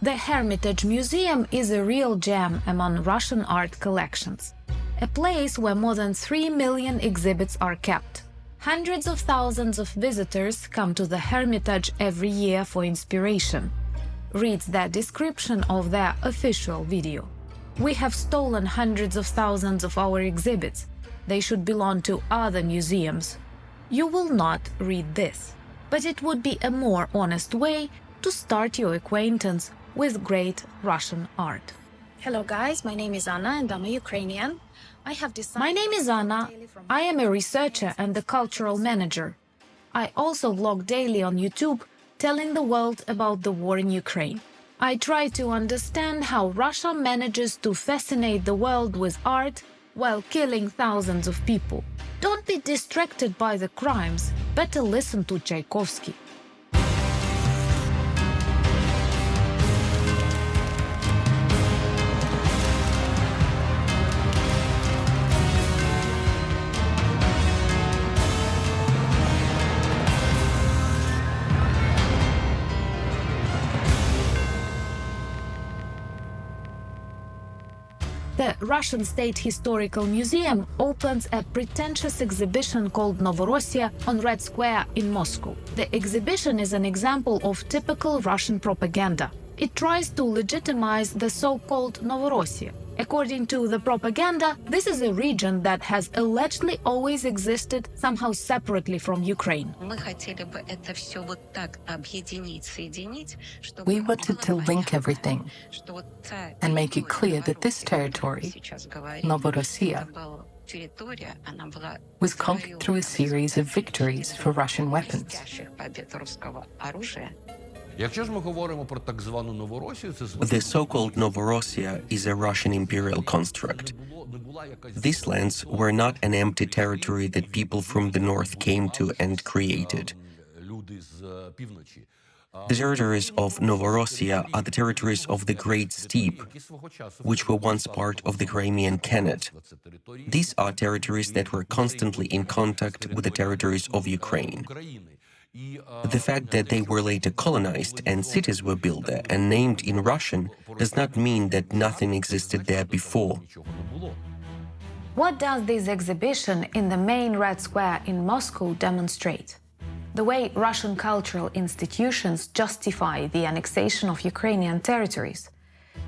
The Hermitage Museum is a real gem among Russian art collections, a place where more than 3 million exhibits are kept. Hundreds of thousands of visitors come to the Hermitage every year for inspiration. Reads their description of their official video. We have stolen hundreds of thousands of our exhibits. They should belong to other museums. You will not read this, but it would be a more honest way to start your acquaintance with great Russian art. Hello guys, my name is Anna and I'm a Ukrainian. My name is Anna. I am a researcher and the cultural manager. I also vlog daily on YouTube, telling the world about the war in Ukraine. I try to understand how Russia manages to fascinate the world with art while killing thousands of people. Don't be distracted by the crimes, better listen to Tchaikovsky. The Russian State Historical Museum opens a pretentious exhibition called Novorossiya on Red Square in Moscow. The exhibition is an example of typical Russian propaganda. It tries to legitimize the so-called Novorossiya. According to the propaganda, this is a region that has allegedly always existed somehow separately from Ukraine. We wanted to link everything and make it clear that this territory, Novorossiya, was conquered through a series of victories for Russian weapons. The so-called Novorossiya is a Russian imperial construct. These lands were not an empty territory that people from the north came to and created. The territories of Novorossiya are the territories of the Great Steppe, which were once part of the Crimean Khanate. These are territories that were constantly in contact with the territories of Ukraine. The fact that they were later colonized and cities were built there and named in Russian does not mean that nothing existed there before. What does this exhibition in the main Red Square in Moscow demonstrate? The way Russian cultural institutions justify the annexation of Ukrainian territories,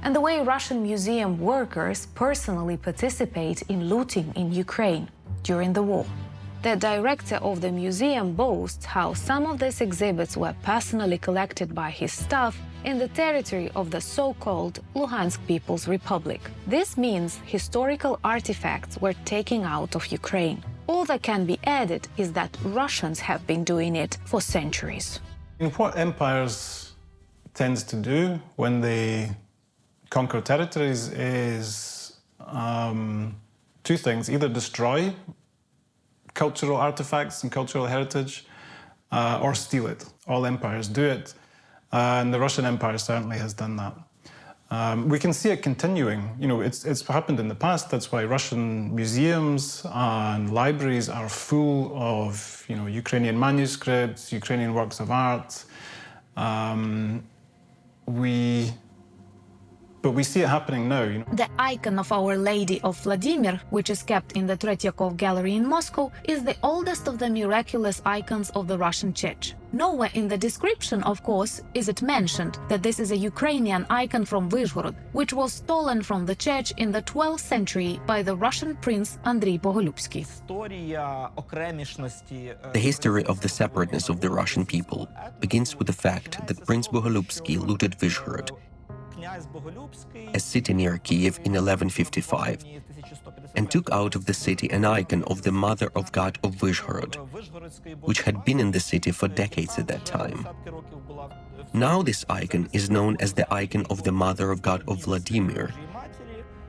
and the way Russian museum workers personally participate in looting in Ukraine during the war. The director of the museum boasts how some of these exhibits were personally collected by his staff in the territory of the so-called Luhansk People's Republic. This means historical artifacts were taken out of Ukraine. All that can be added is that Russians have been doing it for centuries. What empires tend to do when they conquer territories is two things: either destroy cultural artifacts and cultural heritage, or steal it. All empires do it, and the Russian Empire certainly has done that. We can see it continuing. You know, it's happened in the past. That's why Russian museums and libraries are full of, you know, Ukrainian manuscripts, Ukrainian works of art. But we see it happening now. You know? The icon of Our Lady of Vladimir, which is kept in the Tretyakov Gallery in Moscow, is the oldest of the miraculous icons of the Russian Church. Nowhere in the description, of course, is it mentioned that this is a Ukrainian icon from Vyshgorod, which was stolen from the church in the 12th century by the Russian prince Andrei Boголюбский. The history of the separateness of the Russian people begins with the fact that Prince Boголюбский looted Vyshgorod, a city near Kiev, in 1155, and took out of the city an icon of the Mother of God of Vyshgorod, which had been in the city for decades at that time. Now this icon is known as the icon of the Mother of God of Vladimir,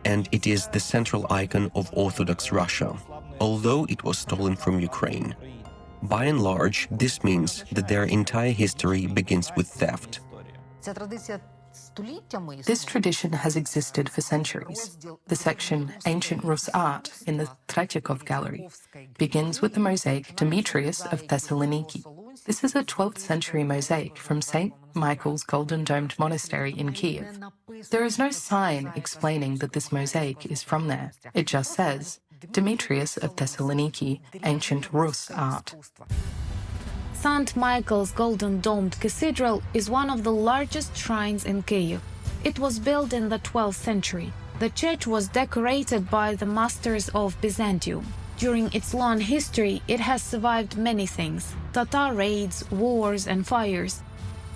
and it is the central icon of Orthodox Russia, although it was stolen from Ukraine. By and large, this means that their entire history begins with theft. This tradition has existed for centuries. The section Ancient Rus Art in the Tretyakov Gallery begins with the mosaic Demetrius of Thessaloniki. This is a 12th century mosaic from St. Michael's Golden Domed Monastery in Kiev. There is no sign explaining that this mosaic is from there. It just says, Demetrius of Thessaloniki, Ancient Rus Art. St. Michael's Golden Domed Cathedral is one of the largest shrines in Kyiv. It was built in the 12th century. The church was decorated by the masters of Byzantium. During its long history, it has survived many things: Tatar raids, wars, and fires.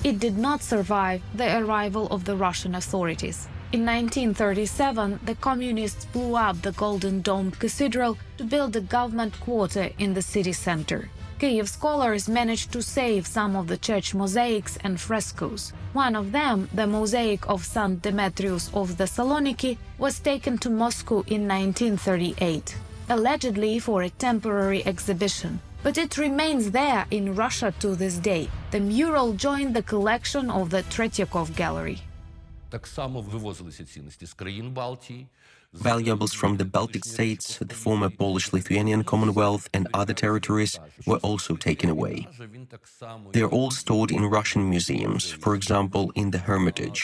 It did not survive the arrival of the Russian authorities. In 1937, the communists blew up the Golden Domed Cathedral to build a government quarter in the city center. Kyiv scholars managed to save some of the church mosaics and frescoes. One of them, the mosaic of St. Demetrius of Thessaloniki, was taken to Moscow in 1938, allegedly for a temporary exhibition. But it remains there in Russia to this day. The mural joined the collection of the Tretyakov Gallery. Так само вивозилися цінності з країн Балтії. Valuables from the Baltic states, the former Polish-Lithuanian Commonwealth, and other territories were also taken away. They are all stored in Russian museums, for example, in the Hermitage.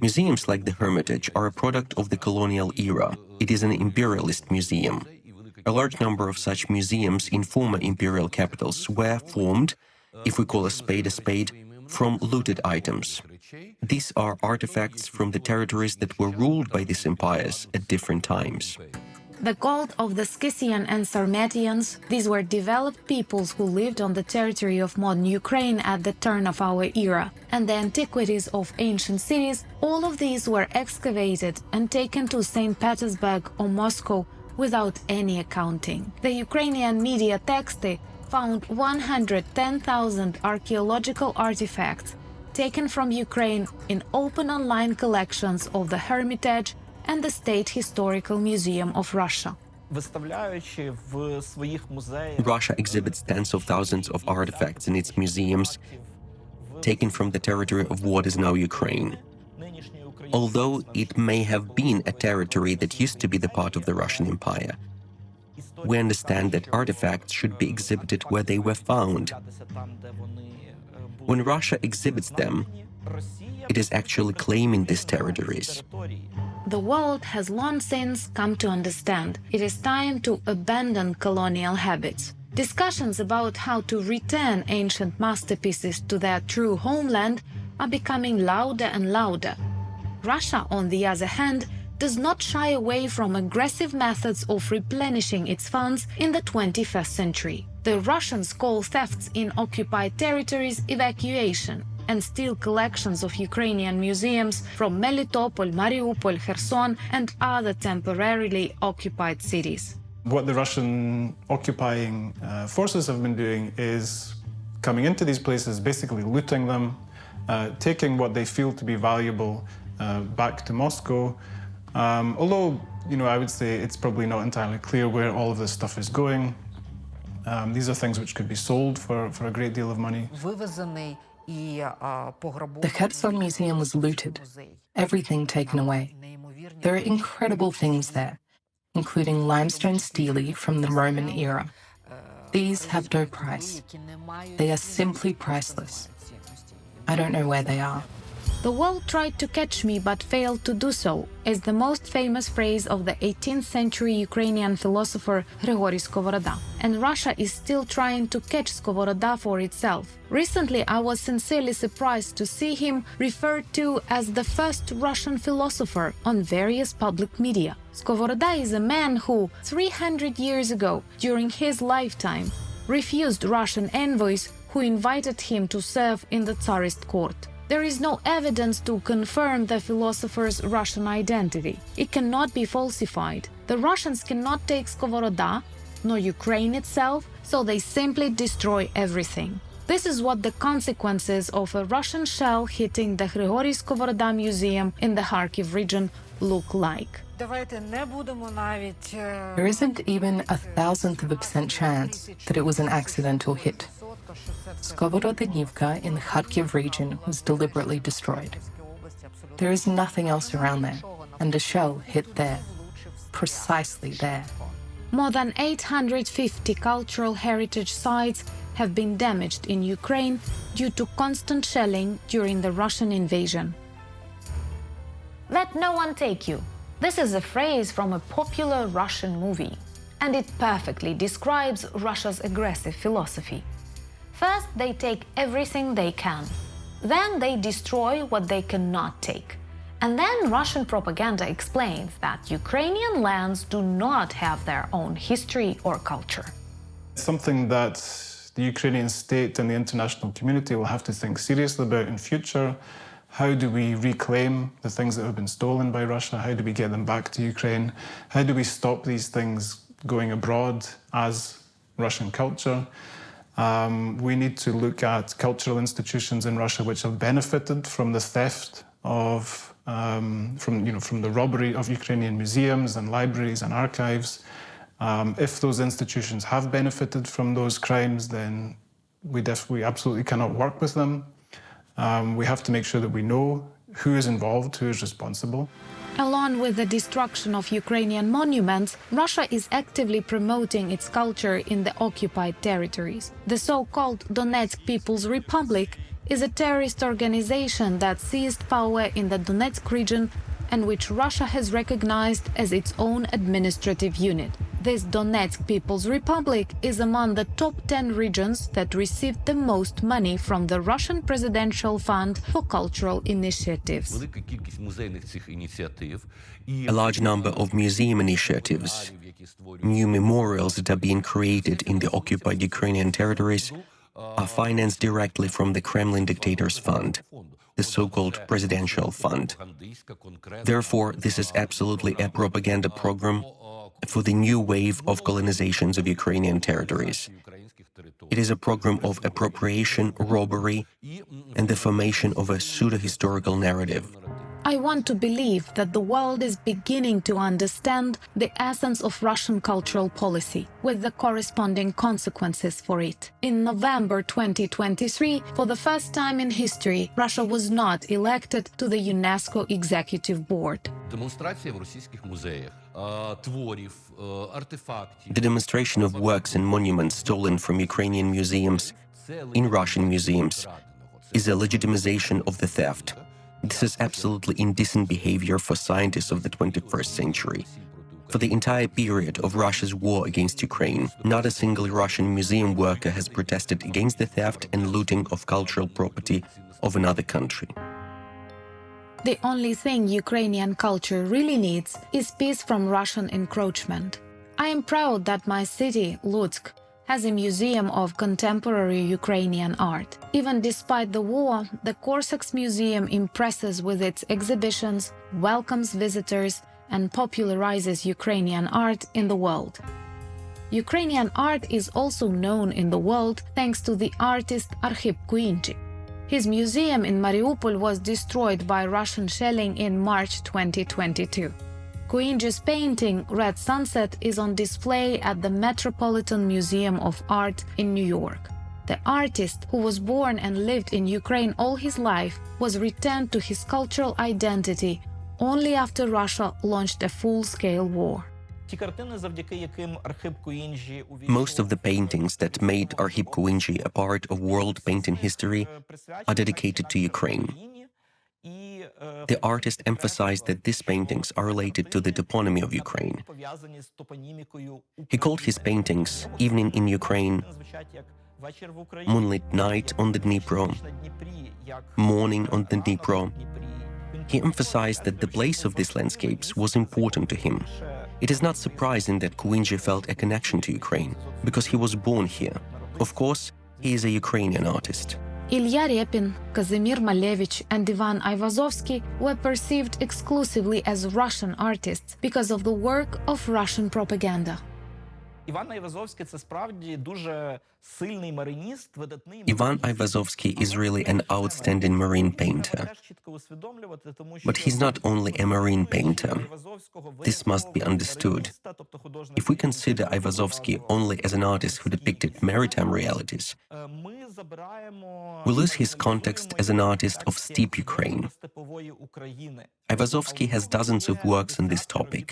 Museums like the Hermitage are a product of the colonial era. It is an imperialist museum. A large number of such museums in former imperial capitals were formed, if we call a spade, from looted items. These are artifacts from the territories that were ruled by these empires at different times. The gold of the Scythian and Sarmatians, these were developed peoples who lived on the territory of modern Ukraine at the turn of our era, and the antiquities of ancient cities, all of these were excavated and taken to St. Petersburg or Moscow without any accounting. The Ukrainian media Texty found 110,000 archaeological artifacts taken from Ukraine in open online collections of the Hermitage and the State Historical Museum of Russia. Russia exhibits tens of thousands of artifacts in its museums taken from the territory of what is now Ukraine. Although it may have been a territory that used to be the part of the Russian Empire, we understand that artifacts should be exhibited where they were found. When Russia exhibits them, it is actually claiming these territories. The world has long since come to understand it is time to abandon colonial habits. Discussions about how to return ancient masterpieces to their true homeland are becoming louder and louder. Russia, on the other hand, does not shy away from aggressive methods of replenishing its funds in the 21st century. The Russians call thefts in occupied territories evacuation and steal collections of Ukrainian museums from Melitopol, Mariupol, Kherson, and other temporarily occupied cities. What the Russian occupying forces have been doing is coming into these places, basically looting them, taking what they feel to be valuable back to Moscow. Although, I would say it's probably not entirely clear where all of this stuff is going. These are things which could be sold for a great deal of money. The Kherson Museum was looted, everything taken away. There are incredible things there, including limestone stele from the Roman era. These have no price. They are simply priceless. I don't know where they are. The world tried to catch me but failed to do so, is the most famous phrase of the 18th century Ukrainian philosopher Grigory Skovoroda. And Russia is still trying to catch Skovoroda for itself. Recently, I was sincerely surprised to see him referred to as the first Russian philosopher on various public media. Skovoroda is a man who, 300 years ago, during his lifetime, refused Russian envoys who invited him to serve in the Tsarist court. There is no evidence to confirm the philosopher's Russian identity. It cannot be falsified. The Russians cannot take Skovoroda, nor Ukraine itself, so they simply destroy everything. This is what the consequences of a Russian shell hitting the Grigory Skovoroda Museum in the Kharkiv region look like. There isn't even 1/1000% chance that it was an accidental hit. Skovorodanivka in the Kharkiv region was deliberately destroyed. There is nothing else around there, and a shell hit there, precisely there. More than 850 cultural heritage sites have been damaged in Ukraine due to constant shelling during the Russian invasion. Let no one take you. This is a phrase from a popular Russian movie, and it perfectly describes Russia's aggressive philosophy. First, they take everything they can. Then they destroy what they cannot take. And then Russian propaganda explains that Ukrainian lands do not have their own history or culture. Something that the Ukrainian state and the international community will have to think seriously about in future. How do we reclaim the things that have been stolen by Russia? How do we get them back to Ukraine? How do we stop these things going abroad as Russian culture? We need to look at cultural institutions in Russia which have benefited from the theft of, from the robbery of Ukrainian museums and libraries and archives. If those institutions have benefited from those crimes, then we absolutely cannot work with them. We have to make sure that we know who is involved, who is responsible. Along with the destruction of Ukrainian monuments, Russia is actively promoting its culture in the occupied territories. The so-called Donetsk People's Republic is a terrorist organization that seized power in the Donetsk region and which Russia has recognized as its own administrative unit. This Donetsk People's Republic is among the top 10 regions that received the most money from the Russian Presidential Fund for Cultural Initiatives. A large number of museum initiatives, new memorials that are being created in the occupied Ukrainian territories, are financed directly from the Kremlin dictator's fund, the so-called Presidential Fund. Therefore, this is absolutely a propaganda program for the new wave of colonizations of Ukrainian territories. It is a program of appropriation, robbery, and the formation of a pseudo-historical narrative. I want to believe that the world is beginning to understand the essence of Russian cultural policy, with the corresponding consequences for it. In November 2023, for the first time in history, Russia was not elected to the UNESCO Executive Board. The demonstration of works and monuments stolen from Ukrainian museums in Russian museums is a legitimization of the theft. This is absolutely indecent behavior for scientists of the 21st century. For the entire period of Russia's war against Ukraine, not a single Russian museum worker has protested against the theft and looting of cultural property of another country. The only thing Ukrainian culture really needs is peace from Russian encroachment. I am proud that my city, Lutsk, has a museum of contemporary Ukrainian art. Even despite the war, the Corsak's museum impresses with its exhibitions, welcomes visitors, and popularizes Ukrainian art in the world. Ukrainian art is also known in the world thanks to the artist Arkhip Kuindzhi. His museum in Mariupol was destroyed by Russian shelling in March 2022. Kuindzhi's painting, Red Sunset, is on display at the Metropolitan Museum of Art in New York. The artist, who was born and lived in Ukraine all his life, was returned to his cultural identity only after Russia launched a full-scale war. Most of the paintings that made Arkhip Kuindzhi a part of world painting history are dedicated to Ukraine. The artist emphasized that these paintings are related to the toponymy of Ukraine. He called his paintings Evening in Ukraine, Moonlit Night on the Dnipro, Morning on the Dnipro. He emphasized that the place of these landscapes was important to him. It is not surprising that Kuindzhi felt a connection to Ukraine, because he was born here. Of course, he is a Ukrainian artist. Ilya Repin, Kazimir Malevich, and Ivan Aivazovsky were perceived exclusively as Russian artists because of the work of Russian propaganda. Іван Айвазовський – це справді дуже сильний мариніст, видатний. Ivan Aivazovsky is really an outstanding marine painter. But he's not only a marine painter. This must be understood. If we consider Aivazovsky only as an artist who depicted maritime realities, we lose his context as an artist of steppe Ukraine. Aivazovsky has dozens of works on this topic.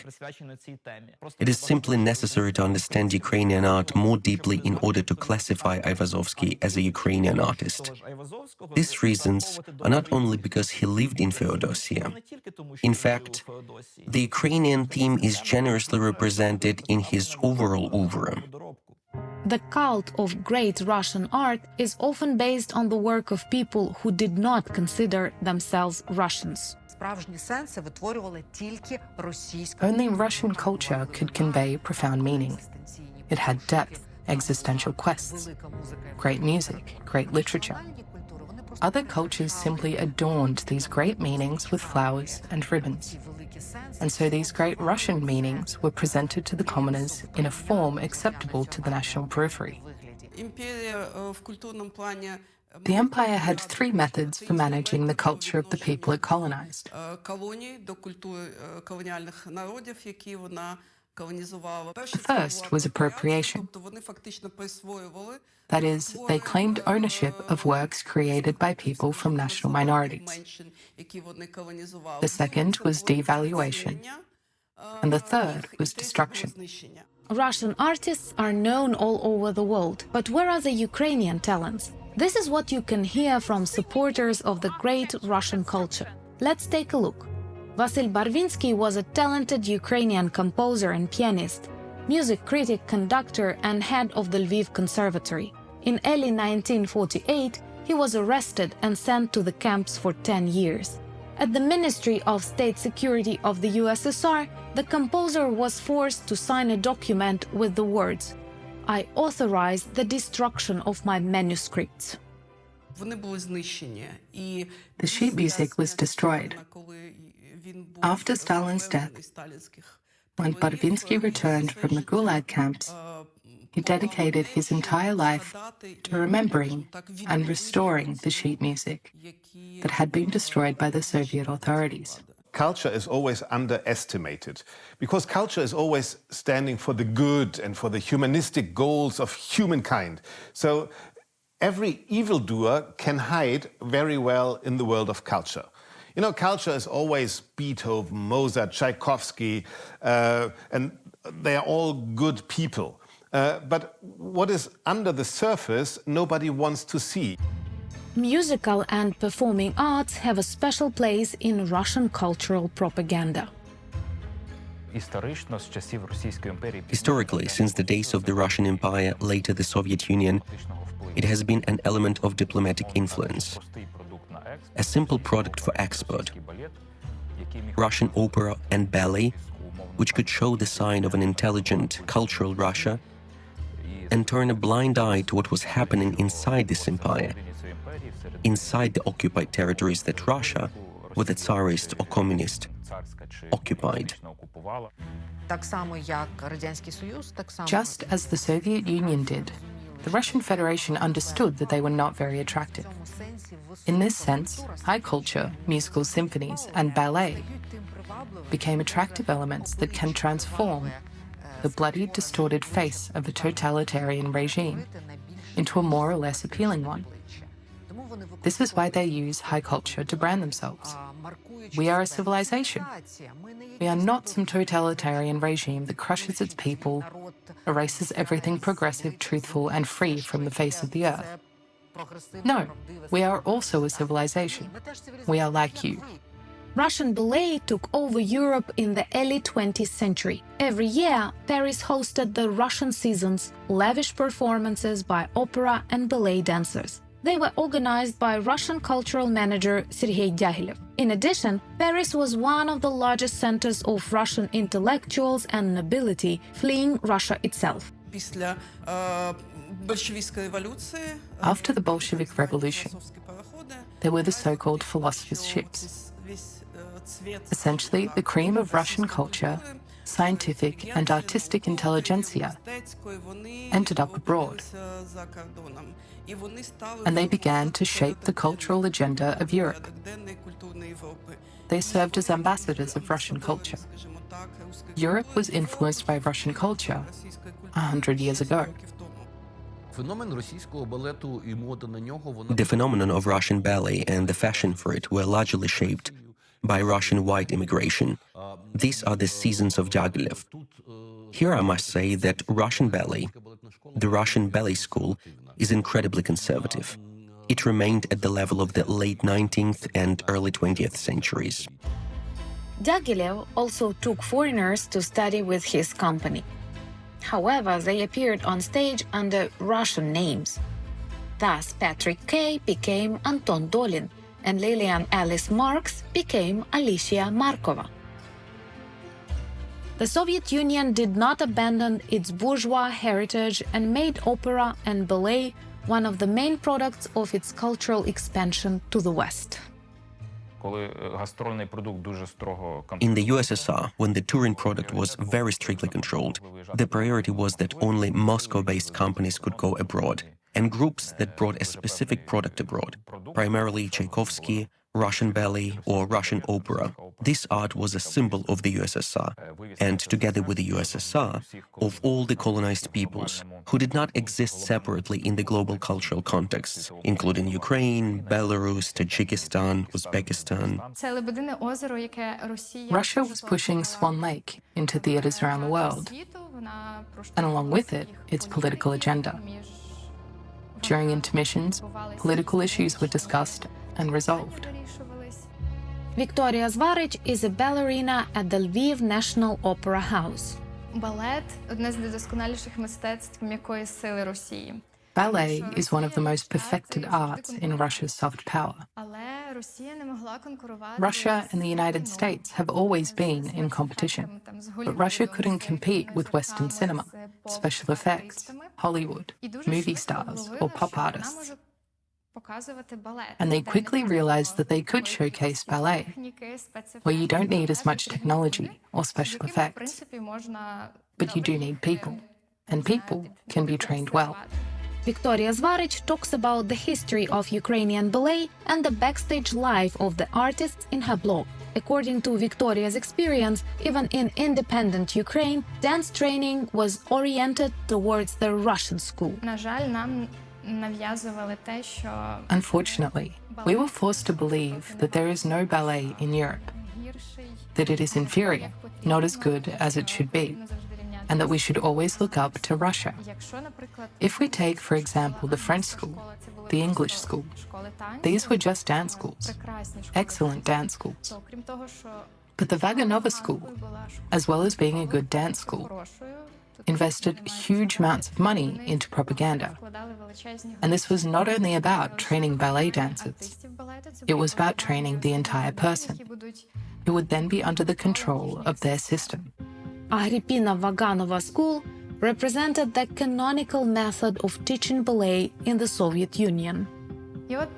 It is simply necessary to understand understand Ukrainian art more deeply in order to classify Ayvazovsky as a Ukrainian artist. These reasons are not only because he lived in Feodosia. In fact, the Ukrainian theme is generously represented in his overall oeuvre. The cult of great Russian art is often based on the work of people who did not consider themselves Russians. Only Russian culture could convey profound meaning. It had depth, existential quests, great music, great literature. Other cultures simply adorned these great meanings with flowers and ribbons. And so these great Russian meanings were presented to the commoners in a form acceptable to the national periphery. The empire had three methods for managing the culture of the people it colonized. The first was appropriation. That is, they claimed ownership of works created by people from national minorities. The second was devaluation. And the third was destruction. Russian artists are known all over the world, but where are the Ukrainian talents? This is what you can hear from supporters of the great Russian culture. Let's take a look. Vasyl Barvinsky was a talented Ukrainian composer and pianist, music critic, conductor, and head of the Lviv Conservatory. In early 1948, he was arrested and sent to the camps for 10 years. At the Ministry of State Security of the USSR, the composer was forced to sign a document with the words, "I authorize the destruction of my manuscripts." The sheet music was destroyed. After Stalin's death, when Barvinsky returned from the Gulag camps, he dedicated his entire life to remembering and restoring the sheet music that had been destroyed by the Soviet authorities. Culture is always underestimated because culture is always standing for the good and for the humanistic goals of humankind. So every evildoer can hide very well in the world of culture. You know, culture is always Beethoven, Mozart, Tchaikovsky, and they are all good people. But what is under the surface, nobody wants to see. Musical and performing arts have a special place in Russian cultural propaganda. Historically, since the days of the Russian Empire, later the Soviet Union, it has been an element of diplomatic influence. A simple product for export. Russian opera and ballet, which could show the sign of an intelligent, cultural Russia, and turn a blind eye to what was happening inside this empire, inside the occupied territories that Russia, whether Tsarist or communist, occupied. Just as the Soviet Union did, the Russian Federation understood that they were not very attractive. In this sense, high culture, musical symphonies, and ballet became attractive elements that can transform the bloody, distorted face of a totalitarian regime into a more or less appealing one. This is why they use high culture to brand themselves. We are a civilization. We are not some totalitarian regime that crushes its people, erases everything progressive, truthful, and free from the face of the earth. No, we are also a civilization. We are like you. Russian ballet took over Europe in the early 20th century. Every year, Paris hosted the Russian seasons, lavish performances by opera and ballet dancers. They were organized by Russian cultural manager Sergei Diaghilev. In addition, Paris was one of the largest centers of Russian intellectuals and nobility fleeing Russia itself. After the Bolshevik Revolution, there were the so-called philosophers' ships. Essentially, the cream of Russian culture, scientific and artistic intelligentsia ended up abroad, and they began to shape the cultural agenda of Europe. They served as ambassadors of Russian culture. Europe was influenced by Russian culture 100 years ago. The phenomenon of Russian ballet and the fashion for it were largely shaped by Russian white immigration. These are the seasons of Diaghilev. Here I must say that Russian ballet, the Russian ballet school, is incredibly conservative. It remained at the level of the late 19th and early 20th centuries. Gergiev also took foreigners to study with his company. However, they appeared on stage under Russian names. Thus, Patrick Kay became Anton Dolin, and Lillian Alice Marks became Alicia Markova. The Soviet Union did not abandon its bourgeois heritage and made opera and ballet one of the main products of its cultural expansion to the West. In the USSR, when the touring product was very strictly controlled, the priority was that only Moscow-based companies could go abroad, and groups that brought a specific product abroad, primarily Tchaikovsky, Russian ballet, or Russian opera. This art was a symbol of the USSR, and together with the USSR, of all the colonized peoples, who did not exist separately in the global cultural contexts, including Ukraine, Belarus, Tajikistan, Uzbekistan. Russia was pushing Swan Lake into theaters around the world, and along with it, its political agenda. During intermissions, political issues were discussed and resolved. Victoria Zvarich is a ballerina at the Lviv National Opera House. Балет – одне з найдосконаліших мистецтв м'якої сили Росії. Ballet is one of the most perfected arts in Russia's soft power. Але Росія не могла конкурувати. Russia and the United States have always been in competition, but Russia couldn't compete with Western cinema, special effects, Hollywood, movie stars, or pop artists. And they quickly realized that they could showcase ballet, where you don't need as much technology or special effects, but you do need people, and people can be trained well. Victoria Zvarich talks about the history of Ukrainian ballet and the backstage life of the artists in her blog. According to Victoria's experience, even in independent Ukraine, dance training was oriented towards the Russian school. На жаль, нам нав'язували те, що Unfortunately, we were forced to believe that there is no ballet in Europe, that it is inferior, not as good as it should be, and that we should always look up to Russia. If we take, for example, the French school, the English school, these were just dance schools, excellent dance schools. But the Vaganova school, as well as being a good dance school, invested huge amounts of money into propaganda. And this was not only about training ballet dancers, it was about training the entire person, who would then be under the control of their system. Agrippina Vaganova School represented the canonical method of teaching ballet in the Soviet Union. І от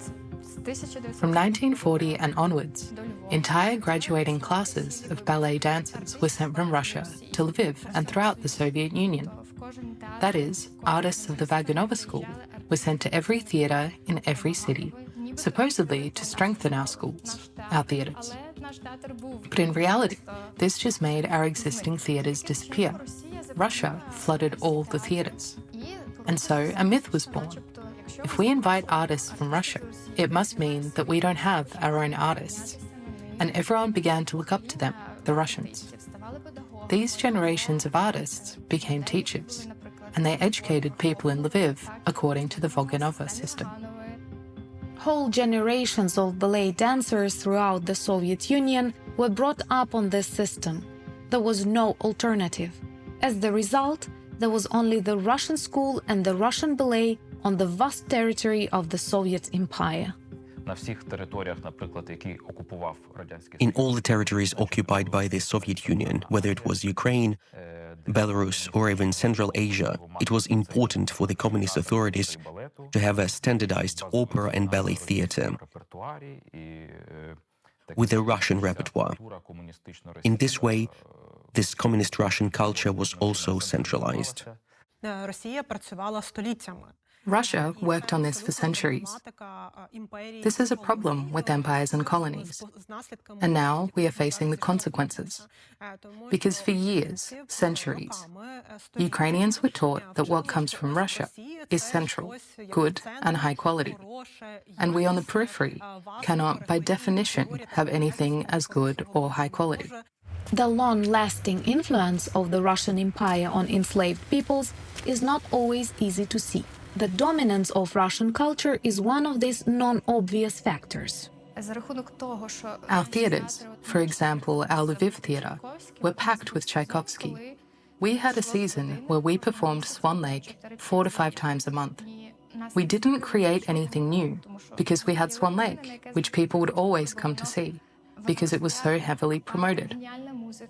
з 1940 From 1940 and onwards, entire graduating classes of ballet dancers were sent from Russia to Lviv and throughout the Soviet Union. That is, artists of the Vaganova school were sent to every theatre in every city, supposedly to strengthen our schools, our theatres. But in reality, this just made our existing theatres disappear. Russia flooded all the theatres. And so a myth was born. If we invite artists from Russia, it must mean that we don't have our own artists. And everyone began to look up to them, the Russians. These generations of artists became teachers, and they educated people in Lviv according to the Vaganova system. Whole generations of ballet dancers throughout the Soviet Union were brought up on this system. There was no alternative. As the result, there was only the Russian school and the Russian ballet on the vast territory of the Soviet Empire. На всіх територіях, наприклад, які окупував радянський In all the territories occupied by the Soviet Union, whether it was Ukraine, Belarus, or even Central Asia, it was important for the communist authorities to have a standardized opera and ballet theater with a Russian repertoire. In this way, this communist Russian culture was also centralized. Росія працювала століттями. Russia worked on this for centuries. This is a problem with empires and colonies. And now we are facing the consequences. Because for years, centuries, Ukrainians were taught that what comes from Russia is central, good, and high quality. And we on the periphery cannot, by definition, have anything as good or high quality. The long-lasting influence of the Russian Empire on enslaved peoples is not always easy to see. The dominance of Russian culture is one of these non-obvious factors. Our theatres, for example, our Lviv theatre, were packed with Tchaikovsky. We had a season where we performed Swan Lake 4 to 5 times a month. We didn't create anything new because we had Swan Lake, which people would always come to see, because it was so heavily promoted.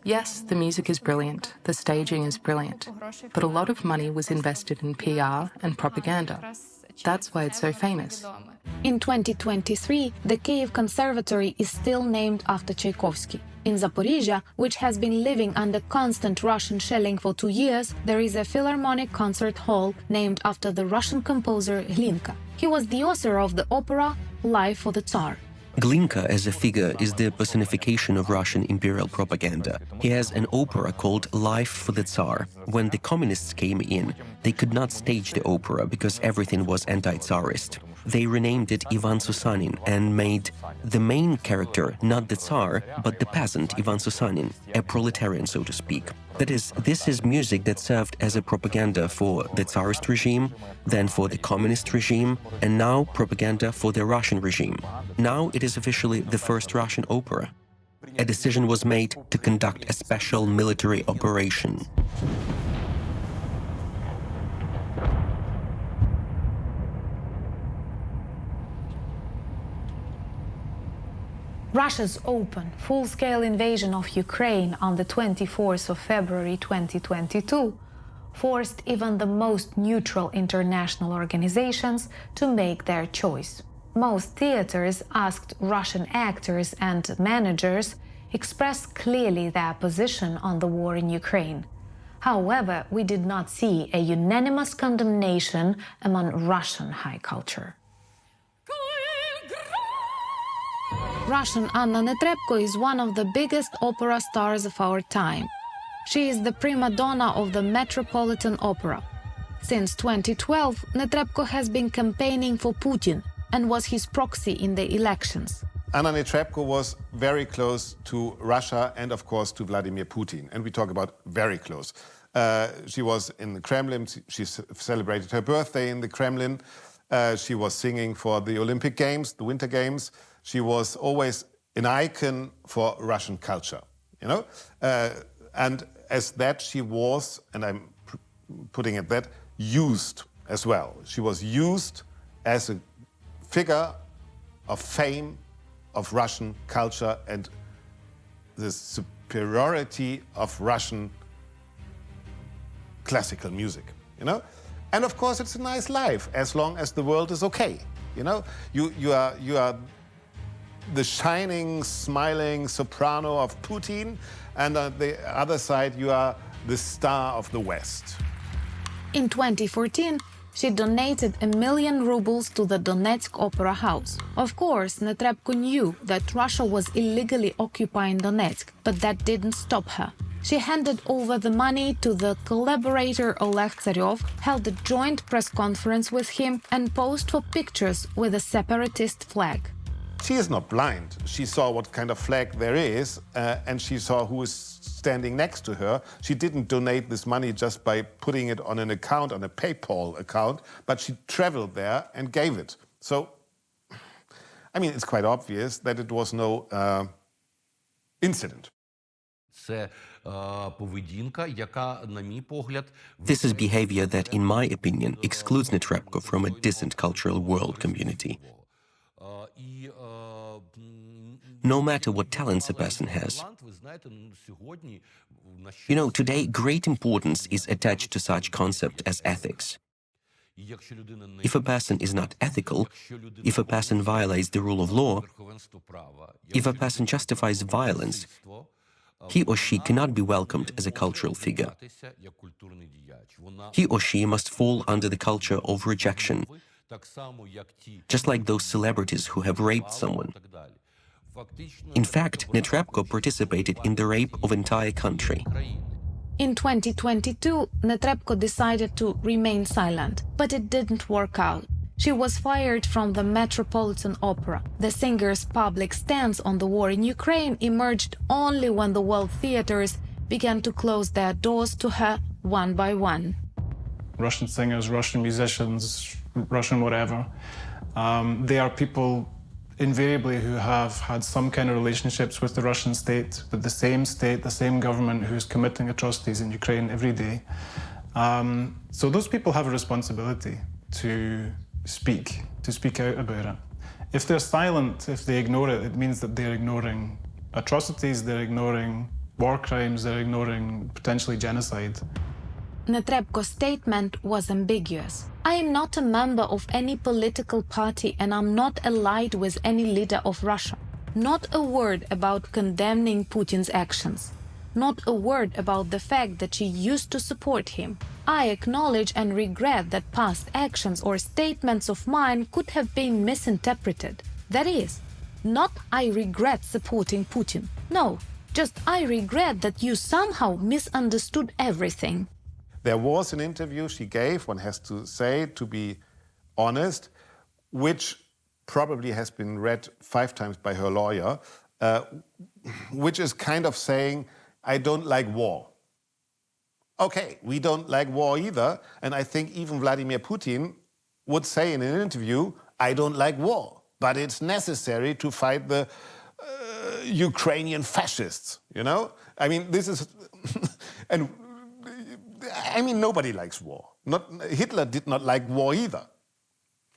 Yes, the music is brilliant, the staging is brilliant, but a lot of money was invested in PR and propaganda. That's why it's so famous. In 2023, the Kyiv Conservatory is still named after Tchaikovsky. In Zaporizhia, which has been living under constant Russian shelling for 2 years, there is a Philharmonic concert hall named after the Russian composer Glinka. He was the author of the opera Life for the Tsar. Glinka as a figure is the personification of Russian imperial propaganda. He has an opera called Life for the Tsar. When the communists came in, they could not stage the opera because everything was anti-Tsarist. They renamed it Ivan Susanin and made the main character not the Tsar, but the peasant Ivan Susanin, a proletarian, so to speak. That is, this is music that served as a propaganda for the Tsarist regime, then for the communist regime, and now propaganda for the Russian regime. Now it is officially the first Russian opera. A decision was made to conduct a special military operation. Russia's open, full-scale invasion of Ukraine on the 24th of February 2022 forced even the most neutral international organizations to make their choice. Most theaters asked Russian actors and managers express clearly their position on the war in Ukraine. However, we did not see a unanimous condemnation among Russian high culture. Russian Anna Netrebko is one of the biggest opera stars of our time. She is the prima donna of the Metropolitan Opera. Since 2012, Netrebko has been campaigning for Putin and was his proxy in the elections. Anna Netrebko was very close to Russia and, of course, to Vladimir Putin. And we talk about very close. She was in the Kremlin. She celebrated her birthday in the Kremlin. She was singing for the Olympic Games, the Winter Games. She was always an icon for Russian culture, you know? And as that, she was, and I'm putting it that, used as well. She was used as a figure of fame of Russian culture and the superiority of Russian classical music, you know? And of course, it's a nice life as long as the world is okay, you know? You are the shining, smiling soprano of Putin, and on the other side, you are the star of the West. In 2014, she donated 1 million rubles to the Donetsk Opera House. Of course, Netrebko knew that Russia was illegally occupying Donetsk, but that didn't stop her. She handed over the money to the collaborator Oleg Tsarev, held a joint press conference with him, and posed for pictures with a separatist flag. She is not blind. She saw what kind of flag there is, and she saw who is standing next to her. She didn't donate this money just by putting it on an account, on a PayPal account, but she traveled there and gave it. So, I mean, it's quite obvious that it was no incident. This is behavior that, in my opinion, excludes Netrebko from a decent cultural world community. No matter what talents a person has. You know, today great importance is attached to such concept as ethics. If a person is not ethical, if a person violates the rule of law, if a person justifies violence, he or she cannot be welcomed as a cultural figure. He or she must fall under the culture of rejection, just like those celebrities who have raped someone. In fact, Netrebko participated in the rape of entire country. In 2022, Netrebko decided to remain silent, but it didn't work out. She was fired from the Metropolitan Opera. The singer's public stance on the war in Ukraine emerged only when the world theaters began to close their doors to her one by one. Russian singers, Russian musicians, Russian whatever, they are people invariably who have had some kind of relationships with the Russian state, with the same government who's committing atrocities in Ukraine every day. So those people have a responsibility to speak out about it. If they're silent, if they ignore it, it means that they're ignoring atrocities, they're ignoring war crimes, they're ignoring potentially genocide. Netrebko's statement was ambiguous. I am not a member of any political party and I'm not allied with any leader of Russia. Not a word about condemning Putin's actions. Not a word about the fact that she used to support him. I acknowledge and regret that past actions or statements of mine could have been misinterpreted. That is, not I regret supporting Putin. No, just I regret that you somehow misunderstood everything. There was an interview she gave, one has to say, to be honest, which probably has been read 5 times by her lawyer, which is kind of saying, I don't like war. Okay, we don't like war either, and I think even Vladimir Putin would say in an interview, I don't like war, but it's necessary to fight the Ukrainian fascists, you know? I mean, this is... and I mean, nobody likes war. Hitler did not like war either,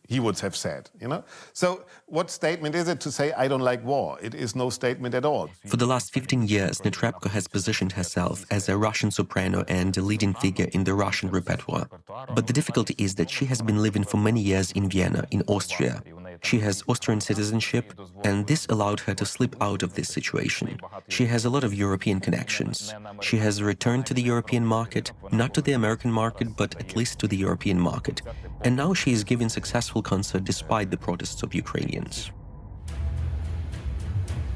he would have said, you know? So what statement is it to say, I don't like war? It is no statement at all. For the last 15 years, Netrebko has positioned herself as a Russian soprano and a leading figure in the Russian repertoire. But the difficulty is that she has been living for many years in Vienna, in Austria. She has Austrian citizenship, and this allowed her to slip out of this situation. She has a lot of European connections. She has returned to the European market, not to the American market, but at least to the European market. And now she is giving successful concert despite the protests of Ukrainians.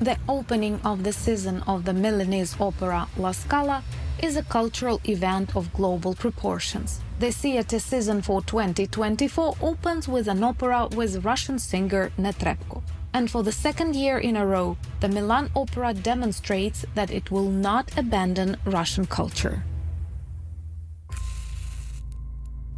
The opening of the season of the Milanese opera La Scala is a cultural event of global proportions. The theater season for 2024 opens with an opera with Russian singer Netrebko. And for the 2nd year in a row, the Milan Opera demonstrates that it will not abandon Russian culture.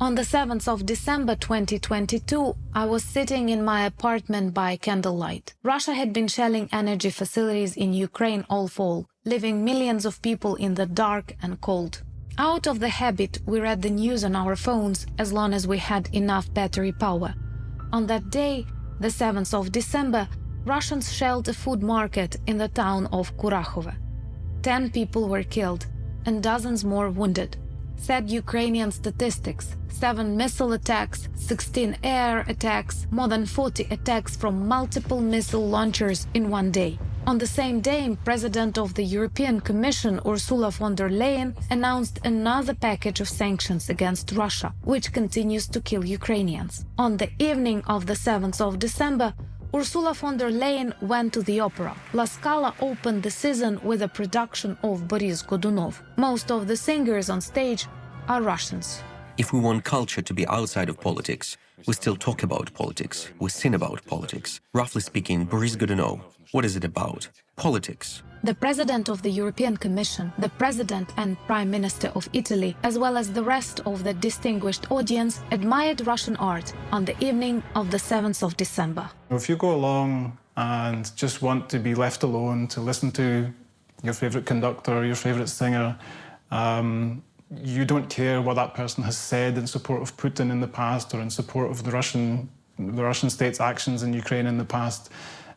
On the 7th of December 2022, I was sitting in my apartment by candlelight. Russia had been shelling energy facilities in Ukraine all fall, leaving millions of people in the dark and cold. Out of the habit, we read the news on our phones as long as we had enough battery power. On that day, the 7th of December, Russians shelled a food market in the town of Kurakhove. 10 people were killed and dozens more wounded. Said Ukrainian statistics: 7 missile attacks, 16 air attacks, more than 40 attacks from multiple missile launchers in one day. On the same day, President of the European Commission Ursula von der Leyen announced another package of sanctions against Russia, which continues to kill Ukrainians. On the evening of the 7th of December, Ursula von der Leyen went to the opera. La Scala opened the season with a production of Boris Godunov. Most of the singers on stage are Russians. If we want culture to be outside of politics, we still talk about politics, we sing about politics. Roughly speaking, Boris Godunov, what is it about? Politics. The President of the European Commission, the President and Prime Minister of Italy, as well as the rest of the distinguished audience, admired Russian art on the evening of the 7th of December. If you go along and just want to be left alone to listen to your favorite conductor, your favorite singer, you don't care what that person has said in support of Putin in the past or in support of the Russian state's actions in Ukraine in the past,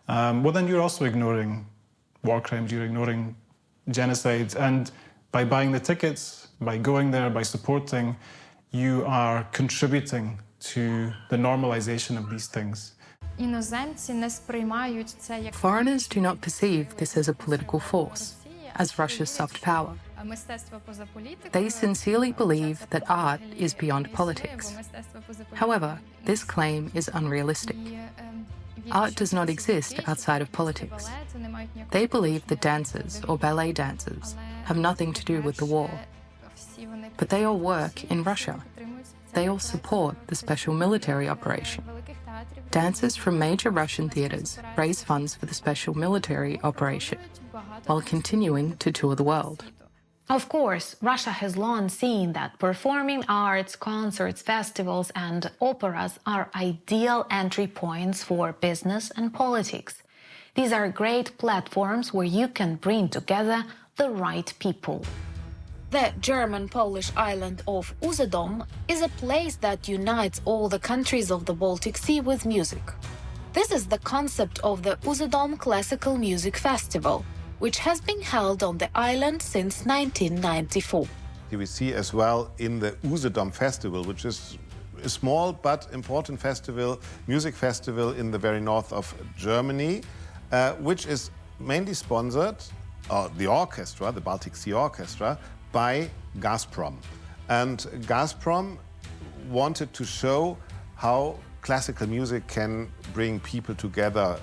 well, then you're also ignoring war crimes, you're ignoring genocide. And by buying the tickets, by going there, by supporting, you are contributing to the normalization of these things. Foreigners do not perceive this as a political force, as Russia's soft power. They sincerely believe that art is beyond politics. However, this claim is unrealistic. Art does not exist outside of politics. They believe that dancers or ballet dancers have nothing to do with the war. But they all work in Russia. they all support the special military operation. Dancers from major Russian theatres raise funds for the special military operation while continuing to tour the world. Of course, Russia has long seen that performing arts, concerts, festivals, and operas are ideal entry points for business and politics. These are great platforms where you can bring together the right people. The German-Polish island of Usedom is a place that unites all the countries of the Baltic Sea with music. This is the concept of the Usedom Classical Music Festival, which has been held on the island since 1994. We see as well in the Usedom Festival, which is a small but important festival, music festival in the very north of Germany, which is mainly sponsored, the orchestra, the Baltic Sea Orchestra, by Gazprom. And Gazprom wanted to show how classical music can bring people together.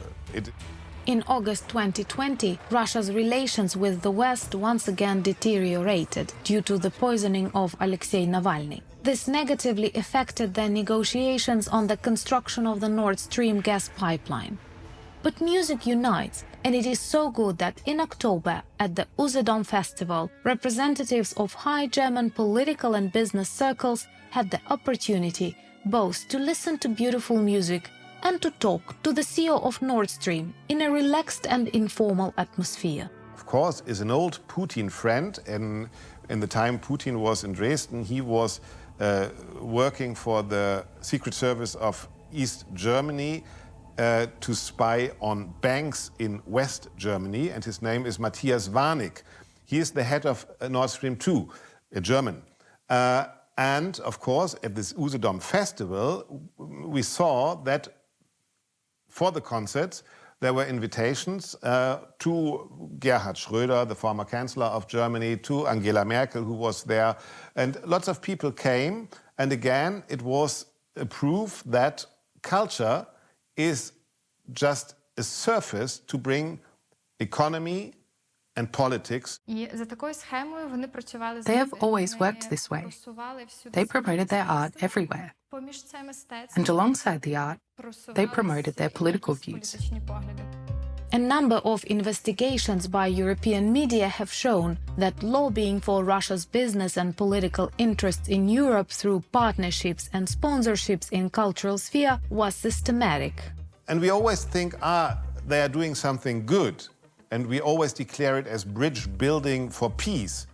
In August 2020, Russia's relations with the West once again deteriorated due to the poisoning of Alexei Navalny. This negatively affected the negotiations on the construction of the Nord Stream gas pipeline. But music unites, and it is so good that in October, at the Usedom Festival, representatives of high German political and business circles had the opportunity both to listen to beautiful music and to talk to the CEO of Nord Stream in a relaxed and informal atmosphere. Of course, is an old Putin friend. In the time Putin was in Dresden, he was working for the Secret Service of East Germany to spy on banks in West Germany, and his name is Matthias Warnig. He is the head of Nord Stream 2, a German. And of course, at this Usedom Festival, we saw that for the concerts, there were invitations to Gerhard Schröder, the former Chancellor of Germany, to Angela Merkel, who was there. And lots of people came. And again, it was a proof that culture is just a surface to bring economy and politics. They have always worked this way. They promoted their art everywhere. And alongside the art, they promoted their political views. A number of investigations by European media have shown that lobbying for Russia's business and political interests in Europe through partnerships and sponsorships in cultural sphere was systematic. And we always think, they are doing something good. And we always declare it as bridge building for peace.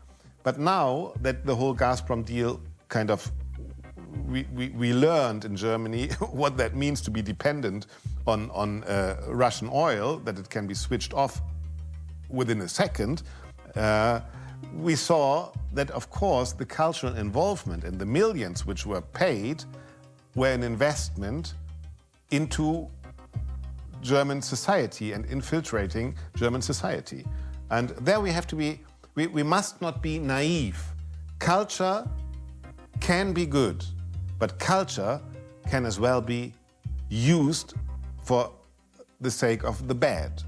But now that the whole Gazprom deal kind of, we learned in Germany what that means to be dependent on Russian oil, that it can be switched off within a second. We saw that, of course, the cultural involvement and the millions which were paid were an investment into German society and infiltrating German society. And there we have to be, we must not be naive. Culture can be good, but culture can as well be used for the sake of the bad.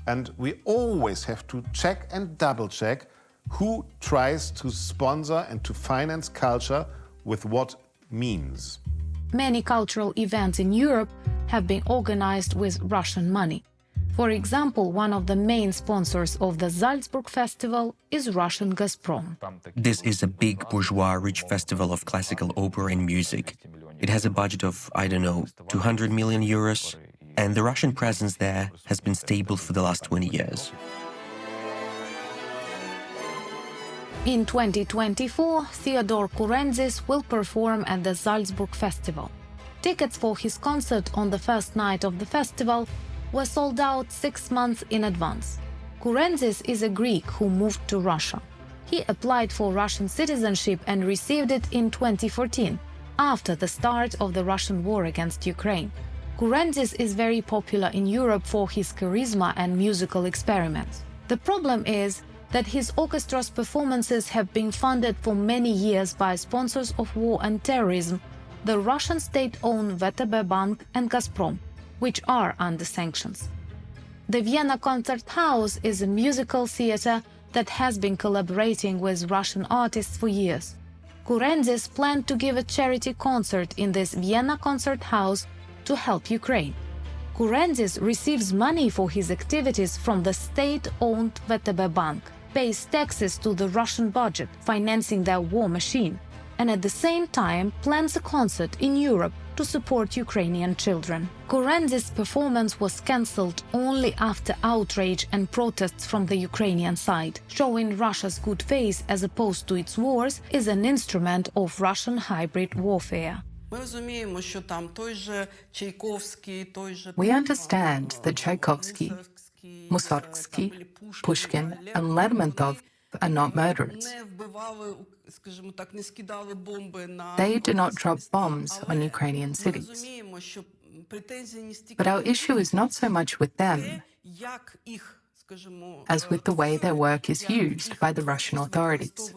And we always have to check and double check who tries to sponsor and to finance culture with what means. Many cultural events in Europe have been organized with Russian money. For example, one of the main sponsors of the Salzburg Festival is Russian Gazprom. This is a big bourgeois-rich festival of classical opera and music. It has a budget of, 200 million euros, and the Russian presence there has been stable for the last 20 years. In 2024, Theodore Kurenzis will perform at the Salzburg Festival. Tickets for his concert on the first night of the festival were sold out 6 months in advance. Kurenzis is a Greek who moved to Russia. He applied for Russian citizenship and received it in 2014, after the start of the Russian war against Ukraine. Kurenzis is very popular in Europe for his charisma and musical experiments. The problem is that his orchestra's performances have been funded for many years by sponsors of war and terrorism, the Russian state-owned VTB Bank and Gazprom, which are under sanctions. The Vienna Concert House is a musical theater that has been collaborating with Russian artists for years. Kurenzis planned to give a charity concert in this Vienna concert house to help Ukraine. Kurenzis receives money for his activities from the state-owned VTB Bank, pays taxes to the Russian budget, financing their war machine, and at the same time plans a concert in Europe to support Ukrainian children. Kurenzis' performance was cancelled only after outrage and protests from the Ukrainian side. Showing Russia's good faith as opposed to its wars is an instrument of Russian hybrid warfare. We understand that Tchaikovsky, Mussorgsky, Pushkin, and Lermontov are not murderers. They do not drop bombs on Ukrainian cities. But our issue is not so much with them as with the way their work is used by the Russian authorities.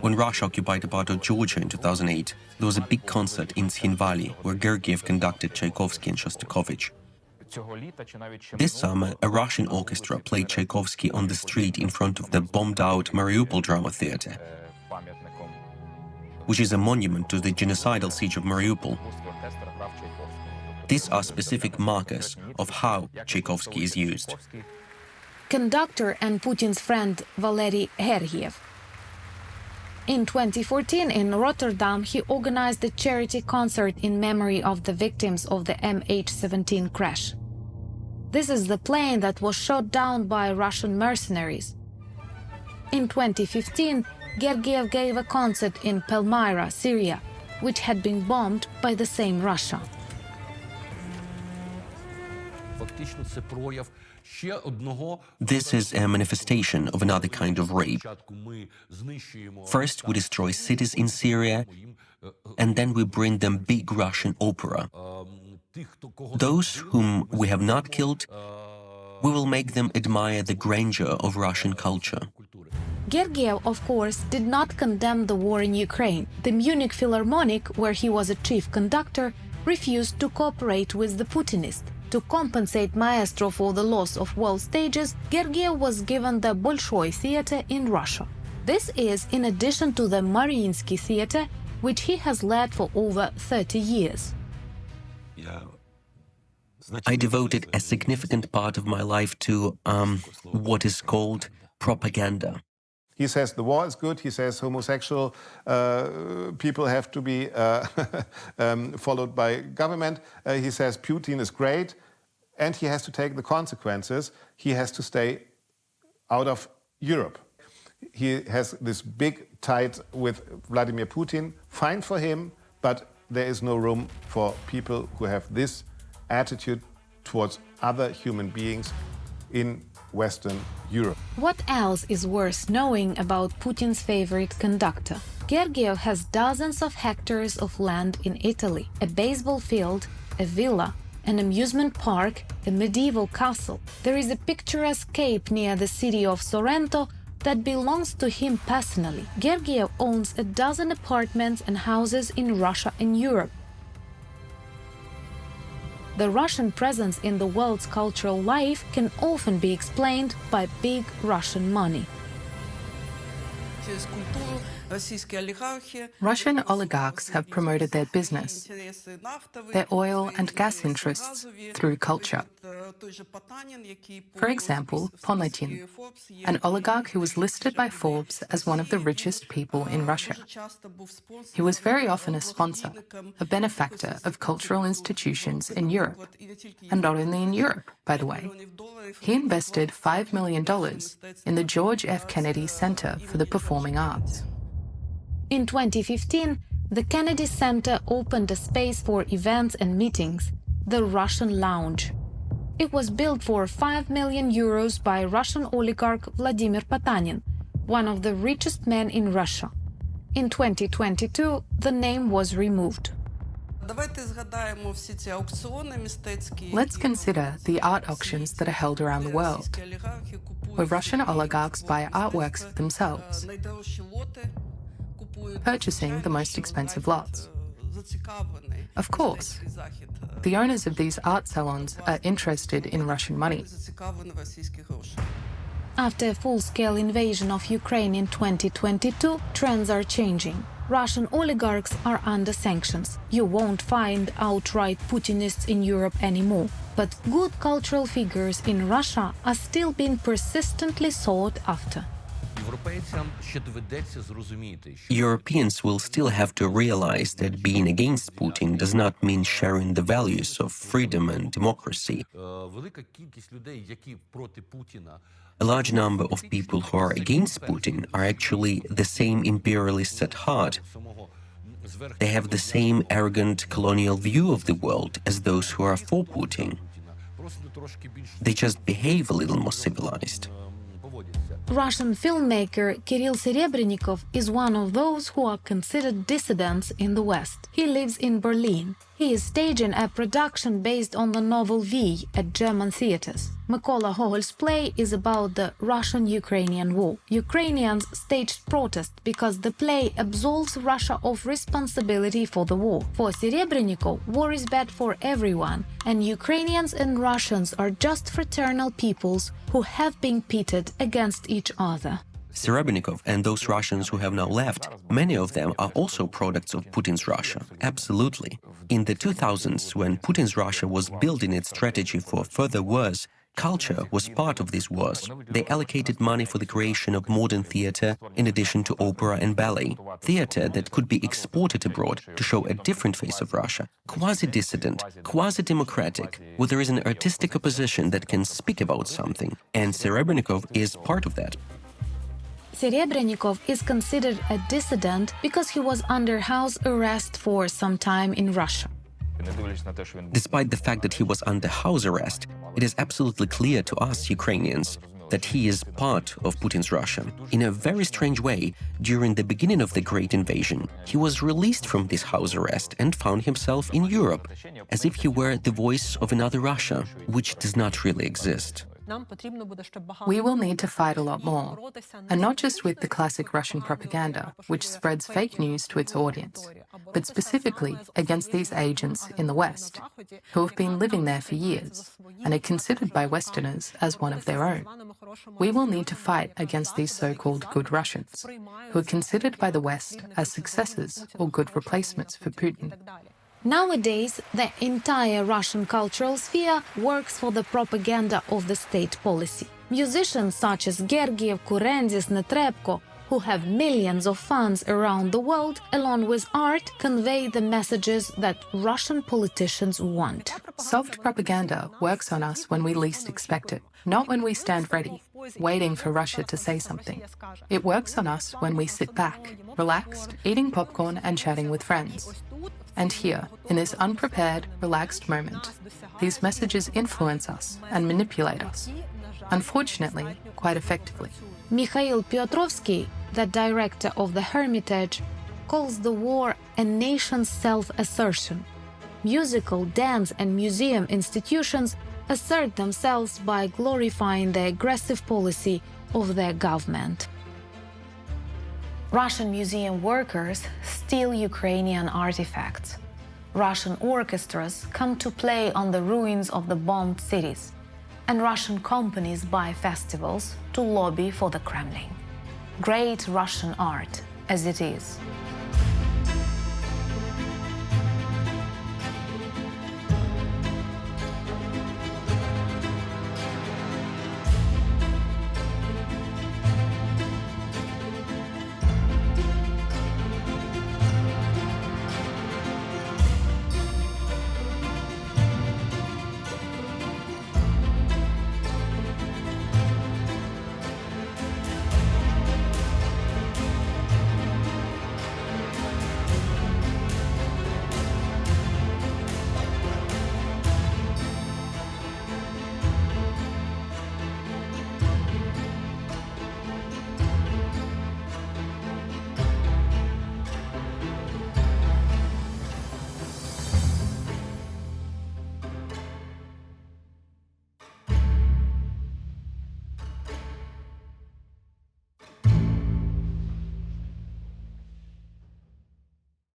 When Russia occupied a part of Georgia in 2008, there was a big concert in Tshinvali where Gergiev conducted Tchaikovsky and Shostakovich. This summer, a Russian orchestra played Tchaikovsky on the street in front of the bombed-out Mariupol Drama Theater, which is a monument to the genocidal siege of Mariupol. These are specific markers of how Tchaikovsky is used. Conductor and Putin's friend Valery Gergiev. In 2014, in Rotterdam, he organized a charity concert in memory of the victims of the MH17 crash. This is the plane that was shot down by Russian mercenaries. In 2015, Gergiev gave a concert in Palmyra, Syria, which had been bombed by the same Russia. This is a manifestation of another kind of rape. First, we destroy cities in Syria, and then we bring them big Russian opera. Those whom we have not killed, we will make them admire the grandeur of Russian culture. Gergiev, of course, did not condemn the war in Ukraine. The Munich Philharmonic, where he was a chief conductor, refused to cooperate with the Putinists. To compensate Maestro for the loss of world stages, Gergiev was given the Bolshoi Theater in Russia. This is in addition to the Mariinsky Theater, which he has led for over 30 years. I devoted a significant part of my life to what is called propaganda. He says the war is good. He says homosexual people have to be followed by government. He says Putin is great, and he has to take the consequences. He has to stay out of Europe. He has this big tie with Vladimir Putin. Fine for him, but there is no room for people who have this attitude towards other human beings in Western Europe. What else is worth knowing about Putin's favorite conductor? Gergiev has dozens of hectares of land in Italy, a baseball field, a villa, an amusement park, a medieval castle. There is a picturesque cape near the city of Sorrento that belongs to him personally. Gergiev owns a dozen apartments and houses in Russia and Europe. The Russian presence in the world's cultural life can often be explained by big Russian money. Russian oligarchs have promoted their business, their oil and gas interests, through culture. For example, Ponatin, an oligarch who was listed by Forbes as one of the richest people in Russia. He was very often a sponsor, a benefactor of cultural institutions in Europe, and not only in Europe, by the way. He invested $5 million in the George F. Kennedy Center for the Performing Arts. In 2015, the Kennedy Center opened a space for events and meetings, the Russian Lounge. It was built for 5 million euros by Russian oligarch Vladimir Potanin, one of the richest men in Russia. In 2022, the name was removed. Let's consider the art auctions that are held around the world, where Russian oligarchs buy artworks of themselves, purchasing the most expensive lots. Of course, the owners of these art salons are interested in Russian money. After a full-scale invasion of Ukraine in 2022, trends are changing. Russian oligarchs are under sanctions. You won't find outright Putinists in Europe anymore. But good cultural figures in Russia are still being persistently sought after. Europeans will still have to realize that being against Putin does not mean sharing the values of freedom and democracy. A large number of people who are against Putin are actually the same imperialists at heart. They have the same arrogant colonial view of the world as those who are for Putin. They just behave a little more civilized. Russian filmmaker Kirill Serebrennikov is one of those who are considered dissidents in the West. He lives in Berlin. He is staging a production based on the novel V at German theaters. Mykola Gogol's play is about the Russian-Ukrainian war. Ukrainians staged protest because the play absolves Russia of responsibility for the war. For Serebrennikov, war is bad for everyone, and Ukrainians and Russians are just fraternal peoples who have been pitted against each other. Serebrennikov and those Russians who have now left, many of them are also products of Putin's Russia. Absolutely. In the 2000s, when Putin's Russia was building its strategy for further wars, culture was part of these wars. They allocated money for the creation of modern theater in addition to opera and ballet. Theater that could be exported abroad to show a different face of Russia, quasi-dissident, quasi-democratic, where there is an artistic opposition that can speak about something. And Serebrennikov is part of that. Serebrennikov is considered a dissident because he was under house arrest for some time in Russia. Despite the fact that he was under house arrest, it is absolutely clear to us Ukrainians that he is part of Putin's Russia. In a very strange way, during the beginning of the Great Invasion, he was released from this house arrest and found himself in Europe, as if he were the voice of another Russia, which does not really exist. We will need to fight a lot more, and not just with the classic Russian propaganda, which spreads fake news to its audience, but specifically against these agents in the West, who have been living there for years and are considered by Westerners as one of their own. We will need to fight against these so-called good Russians, who are considered by the West as successors or good replacements for Putin. Nowadays, the entire Russian cultural sphere works for the propaganda of the state policy. Musicians such as Gergiev, Kurendis, Netrebko, who have millions of fans around the world, along with art, convey the messages that Russian politicians want. Soft propaganda works on us when we least expect it, not when we stand ready, waiting for Russia to say something. It works on us when we sit back, relaxed, eating popcorn and chatting with friends. And here, in this unprepared, relaxed moment, these messages influence us and manipulate us, unfortunately, quite effectively. Mikhail Piotrovsky, the director of the Hermitage, calls the war a nation's self-assertion. Musical, dance and museum institutions assert themselves by glorifying the aggressive policy of their government. Russian museum workers steal Ukrainian artifacts. Russian orchestras come to play on the ruins of the bombed cities. And Russian companies buy festivals to lobby for the Kremlin. Great Russian art, as it is.